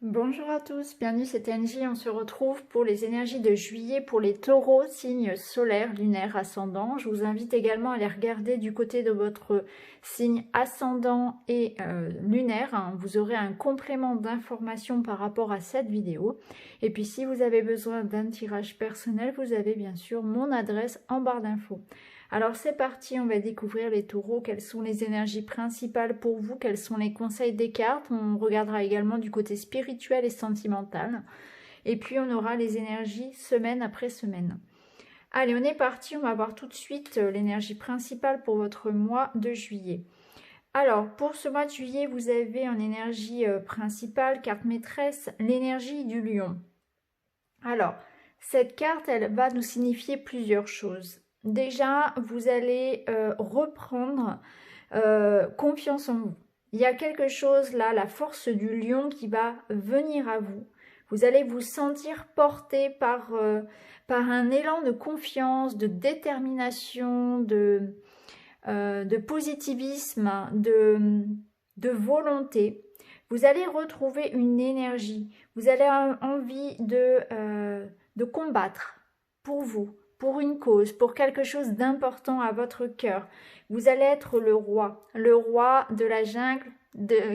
Bonjour à tous, bienvenue, c'est Angie. On se retrouve pour les énergies de juillet pour les taureaux, signe solaire, lunaire, ascendant. Je vous invite également à les regarder du côté de votre signe ascendant et lunaire. Vous aurez un complément d'informations par rapport à cette vidéo. Et puis si vous avez besoin d'un tirage personnel, vous avez bien sûr mon adresse en barre d'infos. Alors c'est parti, on va découvrir les taureaux, quelles sont les énergies principales pour vous, quels sont les conseils des cartes. On regardera également du côté spirituel et sentimental. Et puis on aura les énergies semaine après semaine. Allez, on est parti, on va voir tout de suite l'énergie principale pour votre mois de juillet. Alors, pour ce mois de juillet, vous avez en énergie principale, carte maîtresse, l'énergie du lion. Alors, cette carte, elle va nous signifier plusieurs choses. Déjà, vous allez reprendre confiance en vous. Il y a quelque chose là, la force du lion qui va venir à vous. Vous allez vous sentir porté par un élan de confiance, de détermination, de positivisme, de volonté. Vous allez retrouver une énergie. Vous allez avoir envie de combattre pour vous, pour une cause, pour quelque chose d'important à votre cœur. Vous allez être le roi de la jungle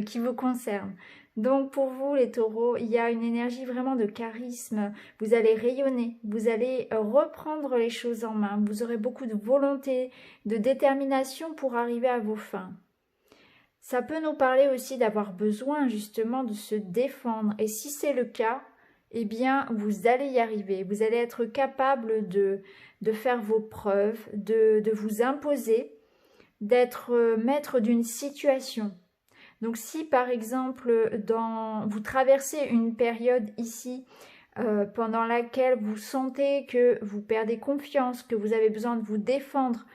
qui vous concerne. Donc pour vous les taureaux, il y a une énergie vraiment de charisme. Vous allez rayonner, vous allez reprendre les choses en main. Vous aurez beaucoup de volonté, de détermination pour arriver à vos fins. Ça peut nous parler aussi d'avoir besoin justement de se défendre. Et si c'est le cas, eh bien, vous allez y arriver. Vous allez être capable de faire vos preuves, de vous imposer, d'être maître d'une situation. Donc si par exemple, vous traversez une période ici pendant laquelle vous sentez que vous perdez confiance, que vous avez besoin de vous défendre,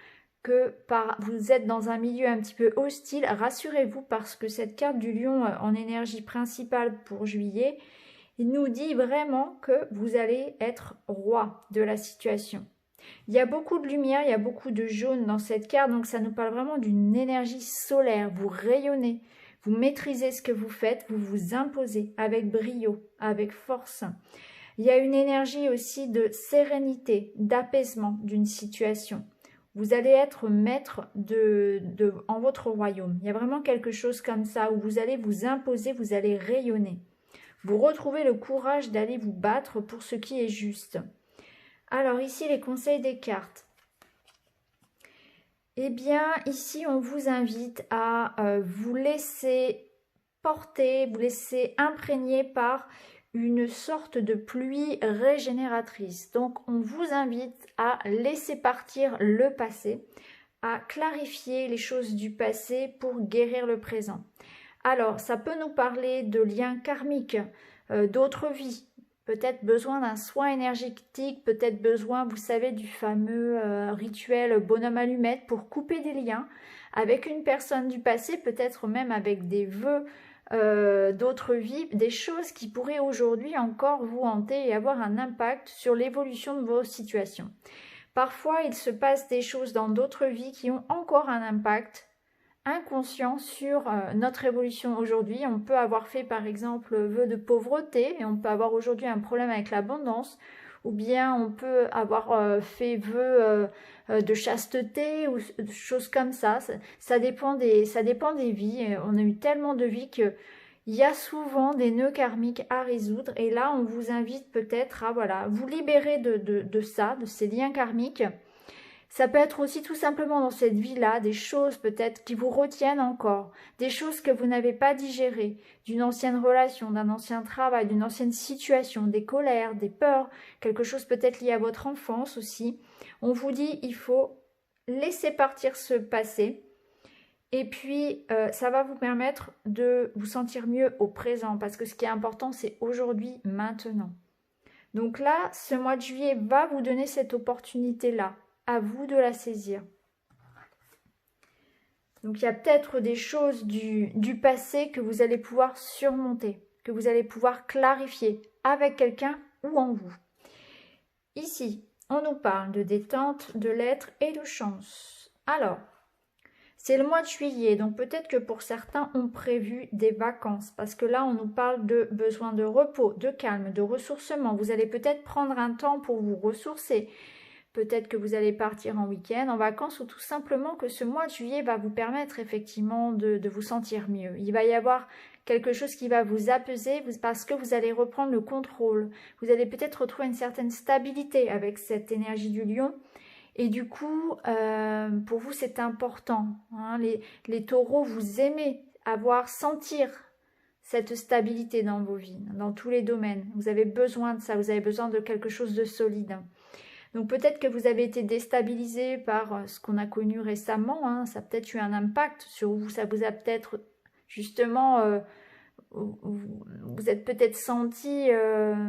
que vous êtes dans un milieu un petit peu hostile, rassurez-vous parce que cette carte du lion en énergie principale pour juillet, il nous dit vraiment que vous allez être roi de la situation. Il y a beaucoup de lumière, il y a beaucoup de jaune dans cette carte, donc ça nous parle vraiment d'une énergie solaire. Vous rayonnez, vous maîtrisez ce que vous faites, vous vous imposez avec brio, avec force. Il y a une énergie aussi de sérénité, d'apaisement d'une situation. Vous allez être maître en votre royaume. Il y a vraiment quelque chose comme ça où vous allez vous imposer, vous allez rayonner. Vous retrouvez le courage d'aller vous battre pour ce qui est juste. Alors ici, les conseils des cartes. Eh bien, ici, on vous invite à vous laisser porter, vous laisser imprégner par une sorte de pluie régénératrice. Donc, on vous invite à laisser partir le passé, à clarifier les choses du passé pour guérir le présent. Alors, ça peut nous parler de liens karmiques, d'autres vies, peut-être besoin d'un soin énergétique, peut-être besoin, vous savez, du fameux rituel bonhomme allumette pour couper des liens avec une personne du passé, peut-être même avec des vœux d'autres vies, des choses qui pourraient aujourd'hui encore vous hanter et avoir un impact sur l'évolution de vos situations. Parfois, il se passe des choses dans d'autres vies qui ont encore un impact inconscient sur notre évolution aujourd'hui. On peut avoir fait par exemple vœu de pauvreté et on peut avoir aujourd'hui un problème avec l'abondance, ou bien on peut avoir fait vœu de chasteté ou de choses comme ça. Ça dépend des vies. On a eu tellement de vies que il y a souvent des nœuds karmiques à résoudre et là on vous invite peut-être à vous libérer de ça, de ces liens karmiques. Ça peut être aussi tout simplement dans cette vie-là des choses peut-être qui vous retiennent encore, des choses que vous n'avez pas digérées, d'une ancienne relation, d'un ancien travail, d'une ancienne situation, des colères, des peurs, quelque chose peut-être lié à votre enfance aussi. On vous dit il faut laisser partir ce passé et puis ça va vous permettre de vous sentir mieux au présent parce que ce qui est important c'est aujourd'hui, maintenant. Donc là, ce mois de juillet va vous donner cette opportunité-là. À vous de la saisir. Donc il y a peut-être des choses du passé que vous allez pouvoir surmonter, que vous allez pouvoir clarifier avec quelqu'un ou en vous. Ici, on nous parle de détente, de l'être et de chance. Alors, C'est le mois de juillet, donc peut-être que pour certains ont prévu des vacances, parce que là on nous parle de besoin de repos, de calme, de ressourcement. Vous allez peut-être prendre un temps pour vous ressourcer. Peut-être que vous allez partir en week-end, en vacances, ou tout simplement que ce mois de juillet va vous permettre effectivement de vous sentir mieux. Il va y avoir quelque chose qui va vous apaiser parce que vous allez reprendre le contrôle. Vous allez peut-être retrouver une certaine stabilité avec cette énergie du lion. Et du coup, pour vous, c'est important. Hein, les taureaux, vous aimez sentir cette stabilité dans vos vies, dans tous les domaines. Vous avez besoin de ça, vous avez besoin de quelque chose de solide. Donc peut-être que vous avez été déstabilisé par ce qu'on a connu récemment. Hein, ça a peut-être eu un impact sur vous. Ça vous a peut-être justement... vous êtes peut-être senti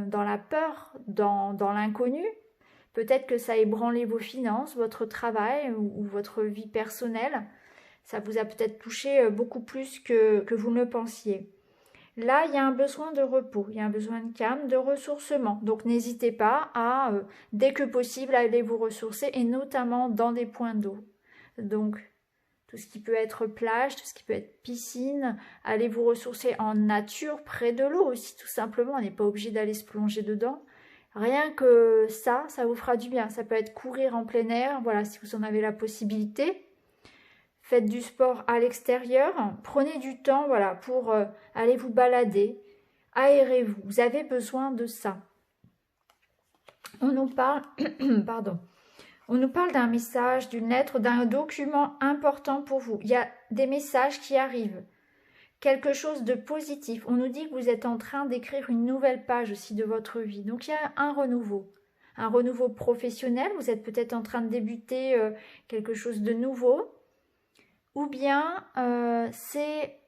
dans la peur, dans l'inconnu. Peut-être que ça a ébranlé vos finances, votre travail ou votre vie personnelle. Ça vous a peut-être touché beaucoup plus que vous ne le pensiez. Là, il y a un besoin de repos, il y a un besoin de calme, de ressourcement. Donc, n'hésitez pas à, dès que possible, aller vous ressourcer, et notamment dans des points d'eau. Donc, tout ce qui peut être plage, tout ce qui peut être piscine, allez vous ressourcer en nature, près de l'eau aussi, tout simplement. On n'est pas obligé d'aller se plonger dedans. Rien que ça vous fera du bien. Ça peut être courir en plein air, voilà, si vous en avez la possibilité. Faites du sport à l'extérieur. Prenez du temps, voilà, pour aller vous balader. Aérez-vous. Vous avez besoin de ça. On nous parle, pardon. On nous parle d'un message, d'une lettre, d'un document important pour vous. Il y a des messages qui arrivent. Quelque chose de positif. On nous dit que vous êtes en train d'écrire une nouvelle page aussi de votre vie. Donc, il y a un renouveau professionnel. Vous êtes peut-être en train de débuter quelque chose de nouveau. Ou bien, c'est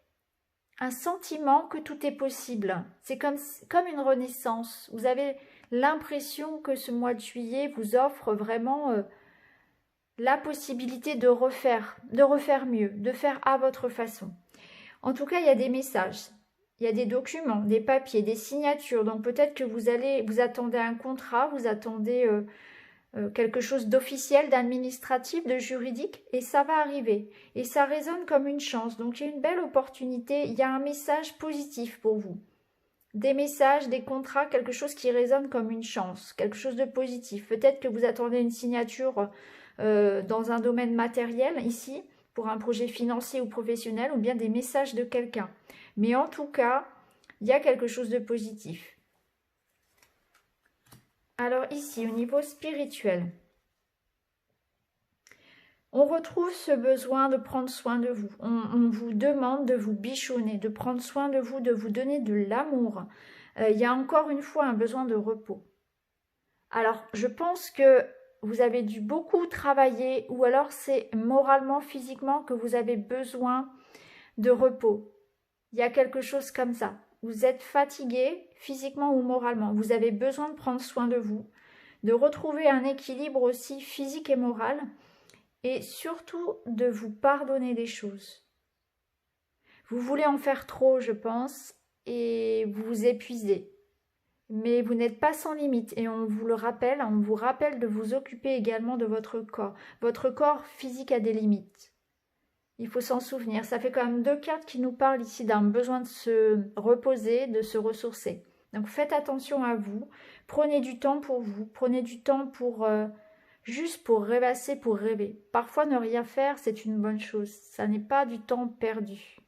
un sentiment que tout est possible. C'est comme une renaissance. Vous avez l'impression que ce mois de juillet vous offre vraiment la possibilité de refaire mieux, de faire à votre façon. En tout cas, il y a des messages, il y a des documents, des papiers, des signatures. Donc peut-être que vous attendez un contrat, vous attendez quelque chose d'officiel, d'administratif, de juridique, et ça va arriver. Et ça résonne comme une chance. Donc il y a une belle opportunité, il y a un message positif pour vous. Des messages, des contrats, quelque chose qui résonne comme une chance, quelque chose de positif. Peut-être que vous attendez une signature dans un domaine matériel ici, pour un projet financier ou professionnel, ou bien des messages de quelqu'un. Mais en tout cas, il y a quelque chose de positif. Alors ici, au niveau spirituel, on retrouve ce besoin de prendre soin de vous. On vous demande de vous bichonner, de prendre soin de vous donner de l'amour. Il y a encore une fois un besoin de repos. Alors, je pense que vous avez dû beaucoup travailler, ou alors c'est moralement, physiquement que vous avez besoin de repos. Il y a quelque chose comme ça. Vous êtes fatigué physiquement ou moralement. Vous avez besoin de prendre soin de vous, de retrouver un équilibre aussi physique et moral, et surtout de vous pardonner des choses. Vous voulez en faire trop, je pense, et vous vous épuisez. Mais vous n'êtes pas sans limite, et on vous rappelle de vous occuper également de votre corps. Votre corps physique a des limites. Il faut s'en souvenir. Ça fait quand même 2 cartes qui nous parlent ici d'un besoin de se reposer, de se ressourcer. Donc faites attention à vous. Prenez du temps pour vous. Prenez du temps pour juste pour rêvasser, pour rêver. Parfois, ne rien faire, c'est une bonne chose. Ça n'est pas du temps perdu.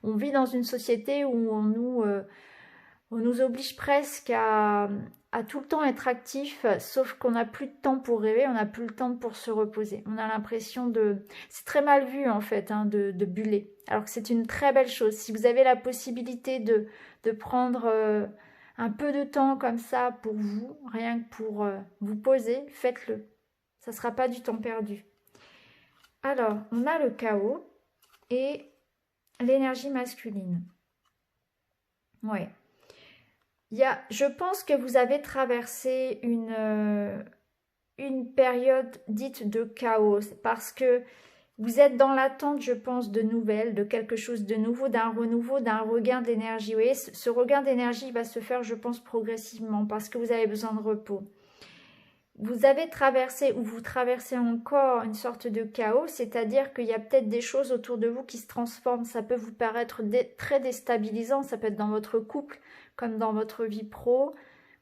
On vit dans une société où on nous oblige presque à tout le temps être actif, sauf qu'on n'a plus de temps pour rêver, on n'a plus le temps pour se reposer. On a l'impression de... C'est très mal vu en fait, hein, de buller. Alors que c'est une très belle chose. Si vous avez la possibilité de prendre un peu de temps comme ça pour vous, rien que pour vous poser, faites-le. Ça ne sera pas du temps perdu. Alors, on a le chaos et l'énergie masculine. Ouais. Je pense que vous avez traversé une période dite de chaos parce que vous êtes dans l'attente, je pense, de nouvelles, de quelque chose de nouveau, d'un renouveau, d'un regain d'énergie. Vous voyez, ce regain d'énergie va se faire, je pense, progressivement parce que vous avez besoin de repos. vous avez traversé ou vous traversez encore une sorte de chaos, c'est-à-dire qu'il y a peut-être des choses autour de vous qui se transforment. Ça peut vous paraître très déstabilisant, ça peut être dans votre couple comme dans votre vie pro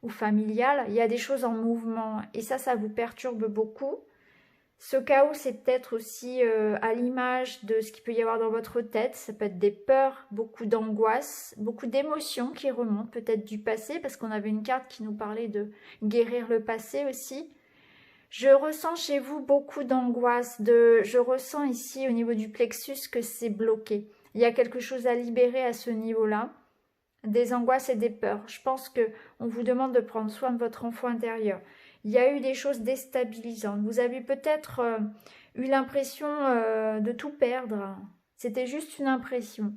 ou familiale. Il y a des choses en mouvement et ça vous perturbe beaucoup. Ce chaos, c'est peut-être aussi à l'image de ce qu'il peut y avoir dans votre tête. Ça peut être des peurs, beaucoup d'angoisse, beaucoup d'émotions qui remontent peut-être du passé, parce qu'on avait une carte qui nous parlait de guérir le passé aussi. Je ressens chez vous beaucoup d'angoisse. Je ressens ici au niveau du plexus que c'est bloqué. Il y a quelque chose à libérer à ce niveau-là. Des angoisses et des peurs. Je pense qu'on vous demande de prendre soin de votre enfant intérieur. Il y a eu des choses déstabilisantes. Vous avez peut-être eu l'impression de tout perdre. C'était juste une impression.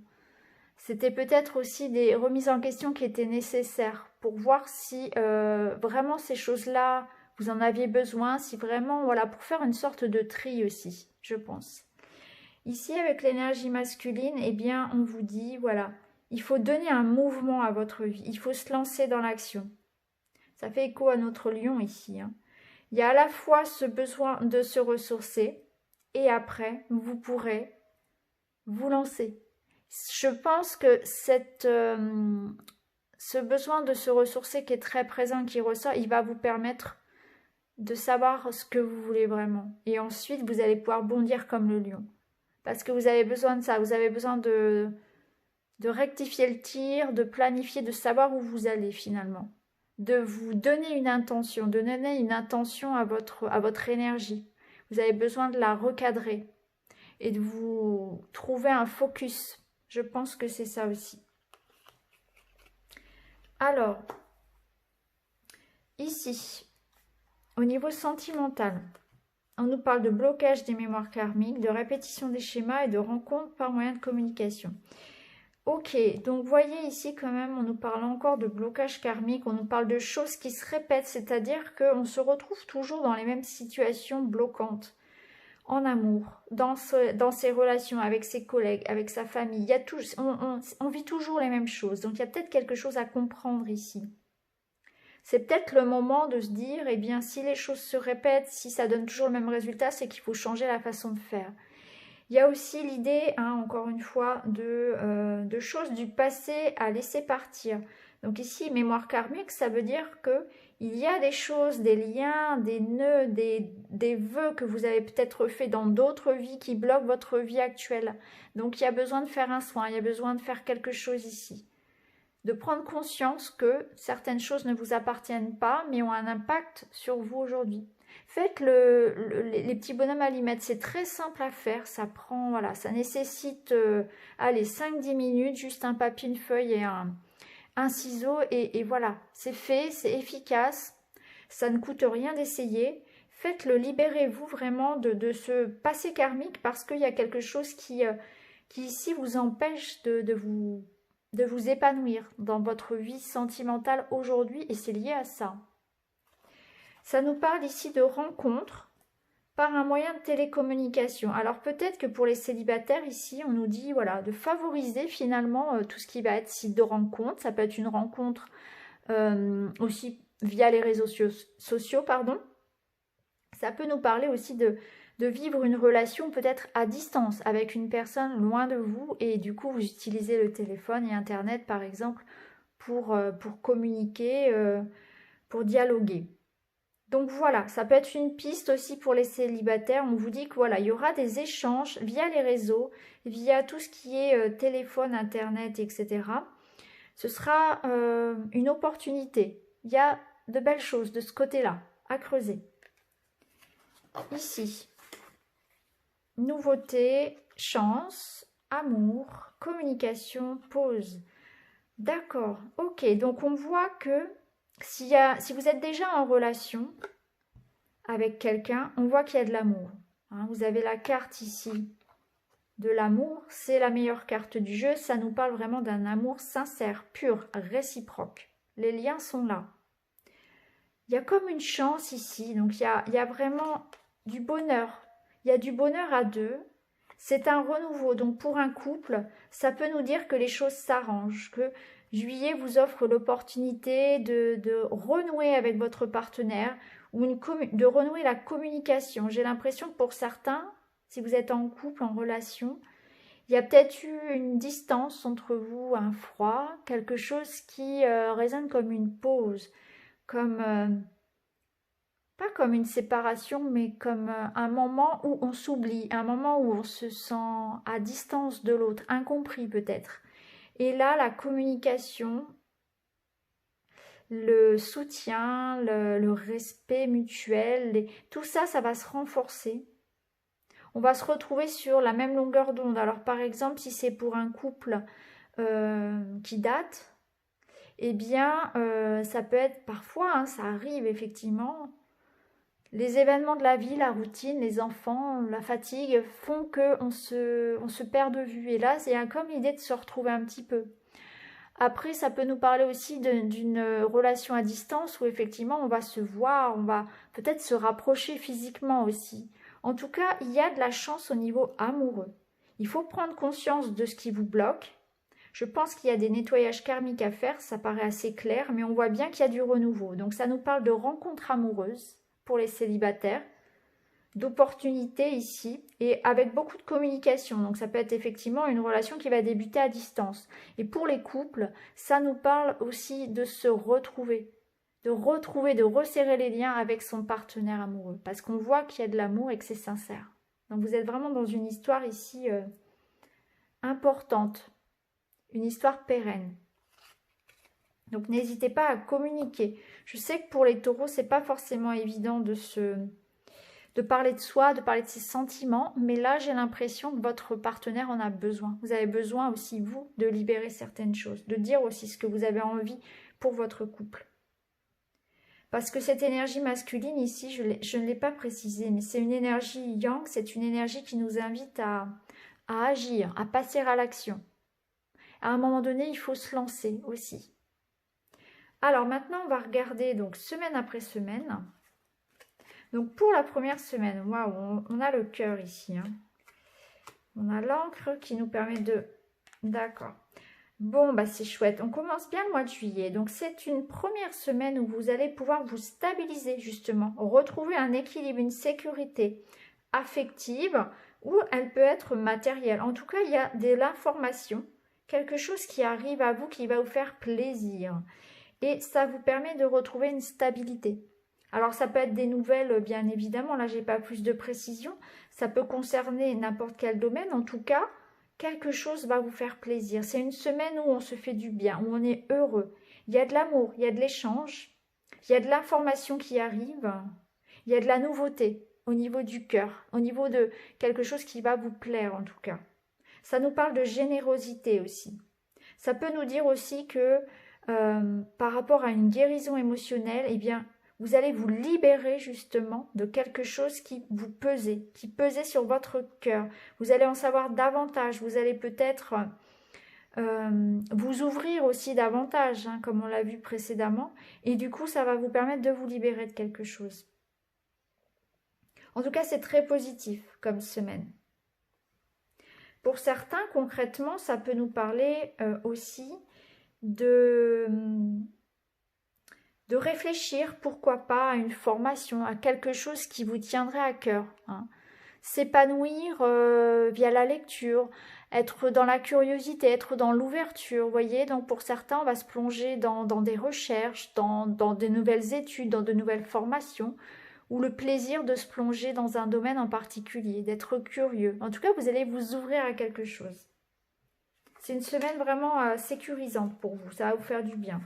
C'était peut-être aussi des remises en question qui étaient nécessaires pour voir si vraiment ces choses-là, vous en aviez besoin, si vraiment, voilà, pour faire une sorte de tri aussi, je pense. Ici, avec l'énergie masculine, eh bien, on vous dit, voilà, il faut donner un mouvement à votre vie. Il faut se lancer dans l'action. Ça fait écho à notre lion ici. Hein. Il y a à la fois ce besoin de se ressourcer et après, vous pourrez vous lancer. Je pense que ce besoin de se ressourcer qui est très présent, qui ressort, il va vous permettre de savoir ce que vous voulez vraiment. Et ensuite, vous allez pouvoir bondir comme le lion. Parce que vous avez besoin de ça. Vous avez besoin de rectifier le tir, de planifier, de savoir où vous allez finalement. De vous donner une intention, de donner une intention à votre énergie. Vous avez besoin de la recadrer et de vous trouver un focus. Je pense que c'est ça aussi. Alors, ici, au niveau sentimental, on nous parle de blocage des mémoires karmiques, de répétition des schémas et de rencontres par moyen de communication. Ok, donc voyez ici quand même, on nous parle encore de blocage karmique, on nous parle de choses qui se répètent, c'est-à-dire qu'on se retrouve toujours dans les mêmes situations bloquantes, en amour, dans ses relations avec ses collègues, avec sa famille. Il y a on vit toujours les mêmes choses, donc il y a peut-être quelque chose à comprendre ici. C'est peut-être le moment de se dire, eh bien, si les choses se répètent, si ça donne toujours le même résultat, c'est qu'il faut changer la façon de faire. Il y a aussi l'idée, hein, encore une fois, de choses du passé à laisser partir. Donc ici, mémoire karmique, ça veut dire qu'il y a des choses, des liens, des nœuds, des vœux que vous avez peut-être fait dans d'autres vies qui bloquent votre vie actuelle. Donc il y a besoin de faire un soin, il y a besoin de faire quelque chose ici. De prendre conscience que certaines choses ne vous appartiennent pas, mais ont un impact sur vous aujourd'hui. Faites les petits bonhommes à mettre, c'est très simple à faire, ça prend, voilà, ça nécessite, allez, 5-10 minutes, juste un papier, une feuille et un ciseau, et voilà, c'est fait, c'est efficace, ça ne coûte rien d'essayer. Faites-le, libérez-vous vraiment de ce passé karmique, parce qu'il y a quelque chose qui ici vous empêche de vous épanouir dans votre vie sentimentale aujourd'hui, et c'est lié à ça. Ça nous parle ici de rencontres par un moyen de télécommunication. Alors peut-être que pour les célibataires ici, on nous dit voilà, de favoriser finalement tout ce qui va être site de rencontre. Ça peut être une rencontre aussi via les réseaux sociaux. Ça peut nous parler aussi de vivre une relation peut-être à distance avec une personne loin de vous, et du coup vous utilisez le téléphone et Internet par exemple pour communiquer, pour dialoguer. Donc voilà, ça peut être une piste aussi pour les célibataires. On vous dit que voilà, il y aura des échanges via les réseaux, via tout ce qui est téléphone, internet, etc. Ce sera une opportunité. Il y a de belles choses de ce côté-là à creuser. Ici, nouveauté, chance, amour, communication, pause. D'accord, ok, donc on voit que si vous êtes déjà en relation avec quelqu'un, on voit qu'il y a de l'amour. Hein, vous avez la carte ici de l'amour, c'est la meilleure carte du jeu. Ça nous parle vraiment d'un amour sincère, pur, réciproque. Les liens sont là. Il y a comme une chance ici, donc il y a vraiment du bonheur. Il y a du bonheur à deux. C'est un renouveau. Donc pour un couple, ça peut nous dire que les choses s'arrangent, que Juillet vous offre l'opportunité de renouer avec votre partenaire ou de renouer la communication. J'ai l'impression que pour certains, si vous êtes en couple, en relation, il y a peut-être eu une distance entre vous, un froid, quelque chose qui résonne comme une pause, comme pas comme une séparation, mais comme un moment où on s'oublie, un moment où on se sent à distance de l'autre, incompris peut-être. Et là, la communication, le soutien, le respect mutuel, tout ça, ça va se renforcer. On va se retrouver sur la même longueur d'onde. Alors par exemple, si c'est pour un couple qui date, eh bien, ça peut être parfois, hein, ça arrive effectivement, les événements de la vie, la routine, les enfants, la fatigue font qu'on se perd de vue. Et là, c'est comme l'idée de se retrouver un petit peu. Après, ça peut nous parler aussi d'une relation à distance où effectivement on va se voir, on va peut-être se rapprocher physiquement aussi. En tout cas, il y a de la chance au niveau amoureux. Il faut prendre conscience de ce qui vous bloque. Je pense qu'il y a des nettoyages karmiques à faire, ça paraît assez clair, mais on voit bien qu'il y a du renouveau. Donc ça nous parle de rencontres amoureuses pour les célibataires, d'opportunités ici, et avec beaucoup de communication. Donc ça peut être effectivement une relation qui va débuter à distance. Et pour les couples, ça nous parle aussi de se retrouver, de resserrer les liens avec son partenaire amoureux, parce qu'on voit qu'il y a de l'amour et que c'est sincère. Donc vous êtes vraiment dans une histoire ici importante, une histoire pérenne. Donc n'hésitez pas à communiquer. Je sais que pour les taureaux, c'est pas forcément évident de parler de soi, de parler de ses sentiments, mais là j'ai l'impression que votre partenaire en a besoin. Vous avez besoin aussi, vous, de libérer certaines choses, de dire aussi ce que vous avez envie pour votre couple. Parce que cette énergie masculine ici, je ne l'ai pas précisé, mais c'est une énergie yang, c'est une énergie qui nous invite à agir, à passer à l'action. À un moment donné, il faut se lancer aussi. Alors maintenant, on va regarder donc semaine après semaine. Donc pour la première semaine, waouh, on a le cœur ici. Hein. On a l'encre qui nous permet de... D'accord. Bon, bah c'est chouette. On commence bien le mois de juillet. Donc c'est une première semaine où vous allez pouvoir vous stabiliser justement. Retrouver un équilibre, une sécurité affective ou elle peut être matérielle. En tout cas, il y a de l'information. Quelque chose qui arrive à vous qui va vous faire plaisir. Et ça vous permet de retrouver une stabilité. Alors ça peut être des nouvelles, bien évidemment, là j'ai pas plus de précision, ça peut concerner n'importe quel domaine, en tout cas, quelque chose va vous faire plaisir. C'est une semaine où on se fait du bien, où on est heureux. Il y a de l'amour, il y a de l'échange, il y a de l'information qui arrive, il y a de la nouveauté au niveau du cœur, au niveau de quelque chose qui va vous plaire en tout cas. Ça nous parle de générosité aussi. Ça peut nous dire aussi que par rapport à une guérison émotionnelle, eh bien, vous allez vous libérer justement de quelque chose qui vous pesait, qui pesait sur votre cœur. Vous allez en savoir davantage, vous allez peut-être vous ouvrir aussi davantage, hein, comme on l'a vu précédemment, et du coup, ça va vous permettre de vous libérer de quelque chose. En tout cas, c'est très positif comme semaine. Pour certains, concrètement, ça peut nous parler aussi de réfléchir, pourquoi pas, à une formation, à quelque chose qui vous tiendrait à cœur. Hein. S'épanouir via la lecture, être dans la curiosité, être dans l'ouverture, vous voyez. Donc pour certains, on va se plonger dans des recherches, dans de nouvelles études, dans de nouvelles formations, ou le plaisir de se plonger dans un domaine en particulier, d'être curieux. En tout cas, vous allez vous ouvrir à quelque chose. C'est une semaine vraiment sécurisante pour vous, ça va vous faire du bien.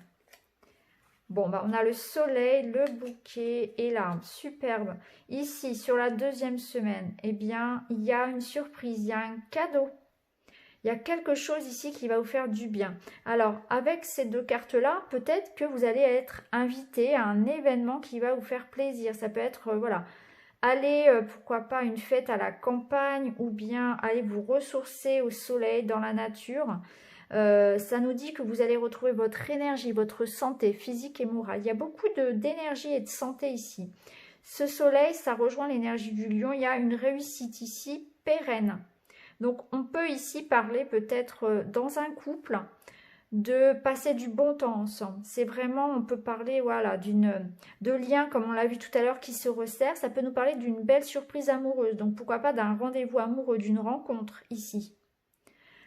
Bon, bah, on a le soleil, le bouquet et l'arbre, superbe. Ici, sur la deuxième semaine, eh bien, il y a une surprise, il y a un cadeau. Il y a quelque chose ici qui va vous faire du bien. Alors, avec ces deux cartes-là, peut-être que vous allez être invité à un événement qui va vous faire plaisir. Ça peut être, voilà, aller, pourquoi pas, à une fête à la campagne ou bien aller vous ressourcer au soleil, dans la nature. Ça nous dit que vous allez retrouver votre énergie, votre santé physique et morale. Il y a beaucoup d'énergie et de santé ici. Ce soleil, ça rejoint l'énergie du lion. Il y a une réussite ici pérenne. Donc, on peut ici parler peut-être dans un couple de passer du bon temps ensemble. C'est vraiment, on peut parler voilà, de liens, comme on l'a vu tout à l'heure, qui se resserrent. Ça peut nous parler d'une belle surprise amoureuse. Donc pourquoi pas d'un rendez-vous amoureux, d'une rencontre ici.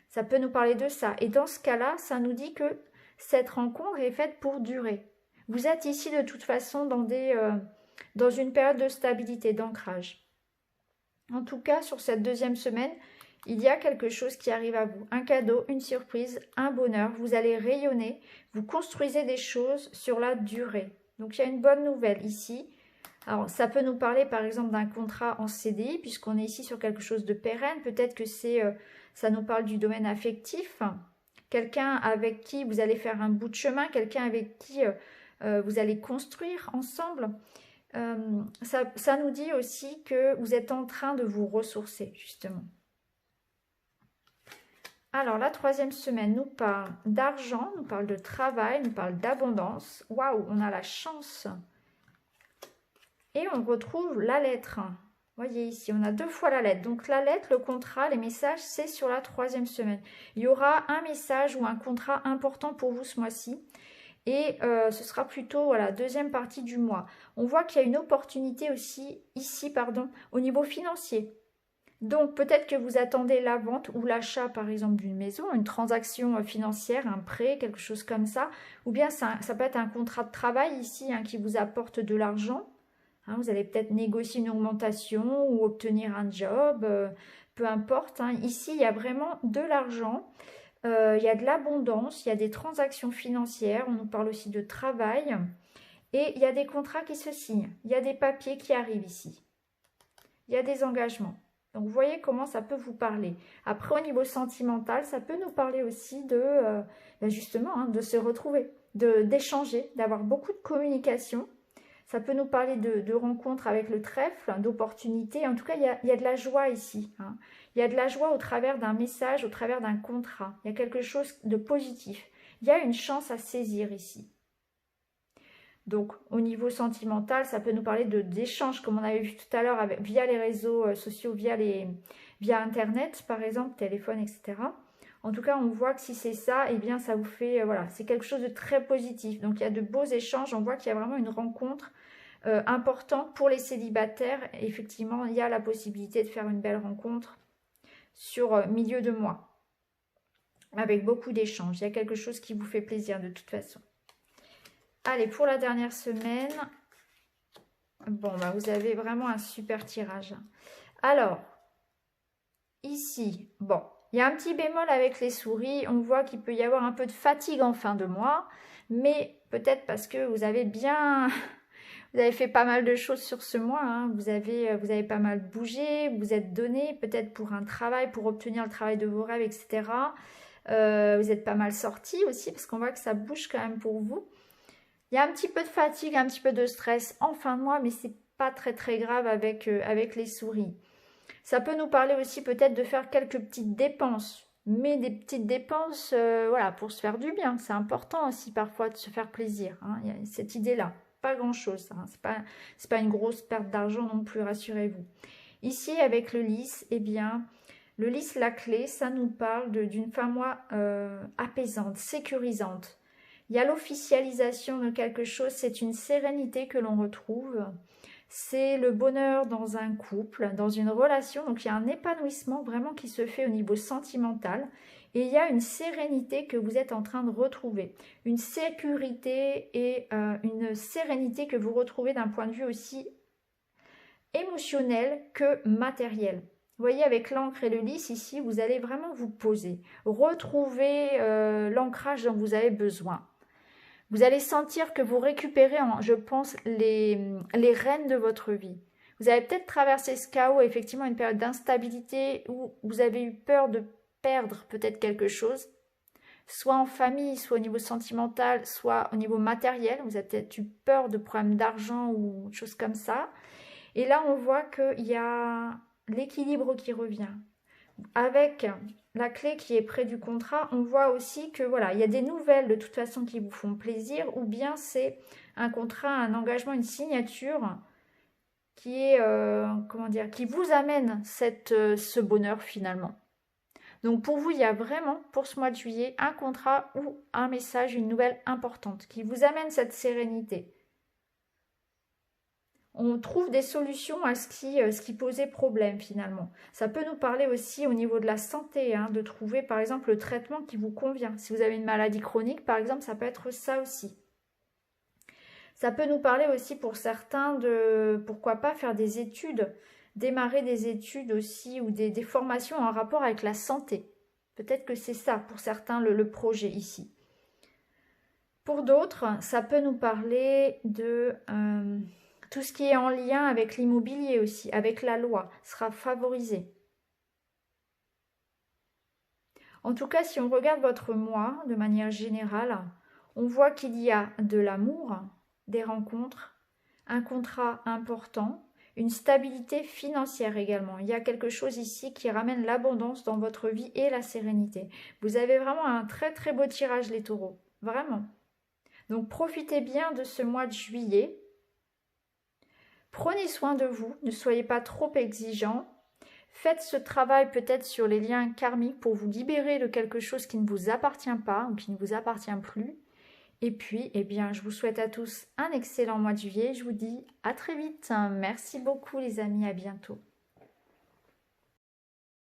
Ça peut nous parler de ça. Et dans ce cas-là, ça nous dit que cette rencontre est faite pour durer. Vous êtes ici de toute façon dans une période de stabilité, d'ancrage. En tout cas, sur cette deuxième semaine, il y a quelque chose qui arrive à vous. Un cadeau, une surprise, un bonheur. Vous allez rayonner. Vous construisez des choses sur la durée. Donc, il y a une bonne nouvelle ici. Alors, ça peut nous parler, par exemple, d'un contrat en CDI, puisqu'on est ici sur quelque chose de pérenne. Peut-être que ça nous parle du domaine affectif. Quelqu'un avec qui vous allez faire un bout de chemin. Quelqu'un avec qui vous allez construire ensemble. Ça nous dit aussi que vous êtes en train de vous ressourcer, justement. Alors, la troisième semaine nous parle d'argent, nous parle de travail, nous parle d'abondance. Waouh, on a la chance. Et on retrouve la lettre. Vous voyez ici, on a 2 fois la lettre. Donc, la lettre, le contrat, les messages, c'est sur la troisième semaine. Il y aura un message ou un contrat important pour vous ce mois-ci. Et ce sera plutôt voilà, deuxième partie du mois. On voit qu'il y a une opportunité aussi ici, au niveau financier. Donc peut-être que vous attendez la vente ou l'achat par exemple d'une maison, une transaction financière, un prêt, quelque chose comme ça. Ou bien ça peut être un contrat de travail ici qui vous apporte de l'argent. Vous allez peut-être négocier une augmentation ou obtenir un job, peu importe. Ici, il y a vraiment de l'argent. Il y a de l'abondance, il y a des transactions financières, on nous parle aussi de travail et il y a des contrats qui se signent, il y a des papiers qui arrivent ici, il y a des engagements. Donc vous voyez comment ça peut vous parler. Après au niveau sentimental, ça peut nous parler aussi justement de se retrouver, d'échanger, d'avoir beaucoup de communication. Ça peut nous parler de rencontres avec le trèfle, d'opportunités. En tout cas, il y a de la joie ici. Il y a de la joie au travers d'un message, au travers d'un contrat. Il y a quelque chose de positif. Il y a une chance à saisir ici. Donc, au niveau sentimental, ça peut nous parler d'échanges, comme on avait vu tout à l'heure, via les réseaux sociaux, via Internet, par exemple, téléphone, etc. En tout cas, on voit que si c'est ça, eh bien, ça vous fait, voilà, c'est quelque chose de très positif. Donc, il y a de beaux échanges. On voit qu'il y a vraiment une rencontre importante pour les célibataires. Effectivement, il y a la possibilité de faire une belle rencontre sur milieu de mois, avec beaucoup d'échanges. Il y a quelque chose qui vous fait plaisir de toute façon. Allez, pour la dernière semaine, bon, vous avez vraiment un super tirage. Alors, ici, bon, il y a un petit bémol avec les souris. On voit qu'il peut y avoir un peu de fatigue en fin de mois, mais peut-être parce que vous avez fait pas mal de choses sur ce mois. Vous avez pas mal bougé, vous êtes donné peut-être pour un travail, pour obtenir le travail de vos rêves, etc. Vous êtes pas mal sorti aussi parce qu'on voit que ça bouge quand même pour vous. Il y a un petit peu de fatigue, un petit peu de stress en fin de mois, mais c'est pas très très grave avec les souris. Ça peut nous parler aussi peut-être de faire quelques petites dépenses, mais des petites dépenses voilà, pour se faire du bien. C'est important aussi parfois de se faire plaisir. Il y a cette idée-là. Pas grand-chose. C'est pas une grosse perte d'argent non plus, rassurez-vous. Ici, avec le lys, eh bien, le lys, la clé, ça nous parle d'une fin de mois apaisante, sécurisante. Il y a l'officialisation de quelque chose, c'est une sérénité que l'on retrouve. C'est le bonheur dans un couple, dans une relation. Donc, il y a un épanouissement vraiment qui se fait au niveau sentimental. Et il y a une sérénité que vous êtes en train de retrouver. Une sécurité et une sérénité que vous retrouvez d'un point de vue aussi émotionnel que matériel. Vous voyez, avec l'encre et le lys, ici, vous allez vraiment vous poser. Retrouver l'ancrage dont vous avez besoin. Vous allez sentir que vous récupérez, je pense, les rênes de votre vie. Vous avez peut-être traversé ce chaos, effectivement, une période d'instabilité où vous avez eu peur de perdre peut-être quelque chose, soit en famille, soit au niveau sentimental, soit au niveau matériel. Vous avez peut-être eu peur de problèmes d'argent ou choses comme ça. Et là, on voit qu'il y a l'équilibre qui revient. Avec la clé qui est près du contrat, on voit aussi que voilà, il y a des nouvelles de toute façon qui vous font plaisir, ou bien c'est un contrat, un engagement, une signature qui est, qui vous amène ce bonheur finalement. Donc pour vous, il y a vraiment, pour ce mois de juillet, un contrat ou un message, une nouvelle importante qui vous amène cette sérénité. On trouve des solutions à ce qui posait problème finalement. Ça peut nous parler aussi au niveau de la santé, hein, de trouver par exemple le traitement qui vous convient. Si vous avez une maladie chronique, par exemple, ça peut être ça aussi. Ça peut nous parler aussi pour certains de, pourquoi pas, faire des études, démarrer des études aussi ou des formations en rapport avec la santé. Peut-être que c'est ça pour certains le projet ici. Pour d'autres, ça peut nous parler de tout ce qui est en lien avec l'immobilier aussi, avec la loi, sera favorisé. En tout cas, si on regarde votre mois de manière générale, on voit qu'il y a de l'amour, des rencontres, un contrat important, une stabilité financière également. Il y a quelque chose ici qui ramène l'abondance dans votre vie et la sérénité. Vous avez vraiment un très très beau tirage les taureaux, vraiment. Donc profitez bien de ce mois de juillet. Prenez soin de vous, ne soyez pas trop exigeants. Faites ce travail peut-être sur les liens karmiques pour vous libérer de quelque chose qui ne vous appartient pas ou qui ne vous appartient plus. Et puis, eh bien, je vous souhaite à tous un excellent mois de juillet. Je vous dis à très vite. Merci beaucoup les amis, à bientôt.